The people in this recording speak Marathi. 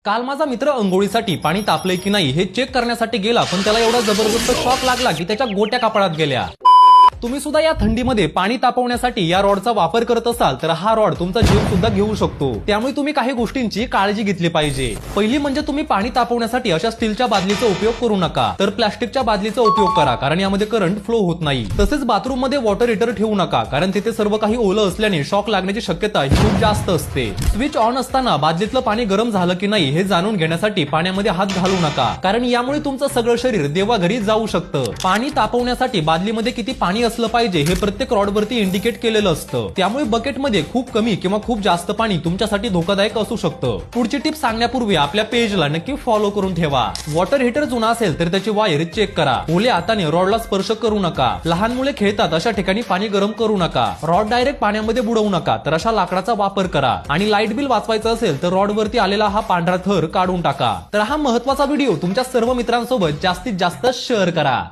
काल माझा मित्र अंघोळीसाठी पाणी तापलंय की नाही हे चेक करण्यासाठी गेला, पण त्याला एवढा जबरदस्त शॉक लागला की त्याच्या गोट्या कपाळात गेल्या. तुम्ही सुद्धा या थंडीमध्ये पाणी तापवण्यासाठी या रॉडचा वापर करत असाल तर हा रॉड तुमचा जीव सुद्धा घेऊ शकतो. त्यामुळे तुम्ही काही गोष्टींची काळजी घेतली पाहिजे. पहिली म्हणजे तुम्ही पाणी तापवण्यासाठी अशा स्टीलच्या बादलीचा उपयोग करू नका, तर प्लास्टिकच्या बादलीचा उपयोग करा, कारण यामध्ये करंट फ्लो होत नाही. तसेच बाथरूम मध्ये वॉटर हीटर ठेवू नका, कारण तिथे सर्व काही ओलं असल्याने शॉक लागण्याची शक्यता ही खूप जास्त असते. स्विच ऑन असताना बादलीतलं पाणी गरम झालं की नाही हे जाणून घेण्यासाठी पाण्यामध्ये हात घालू नका, कारण यामुळे तुमचं सगळं शरीर देवाघरी जाऊ शकतं. पाणी तापवण्यासाठी बादलीमध्ये किती पाणी असलं पाहिजे हे प्रत्येक रॉड वरती इंडिकेट केलेलं असतं. त्यामुळे बकेटमध्ये खूप कमी किंवा खूप जास्त पाणी तुमच्यासाठी धोकादायक असू शकतं. पुढची टिप सांगण्यापूर्वी आपल्या पेजला नक्की फॉलो करून ठेवा. वॉटर हीटर जुना असेल तर त्याची वायर चेक करा. ओल्या हाताने रॉडला स्पर्श करू नका. लहान मुले खेळतात अशा ठिकाणी पाणी गरम करू नका. रॉड डायरेक्ट पाण्यामध्ये बुडवू नका, तर अशा लाकडाचा वापर करा. आणि लाईट बिल वाचवायचं असेल तर रॉड वरती आलेला हा पांढरा थर काढून टाका. तर हा महत्त्वाचा व्हिडिओ तुमच्या सर्व मित्रांसोबत जास्तीत जास्त शेअर करा.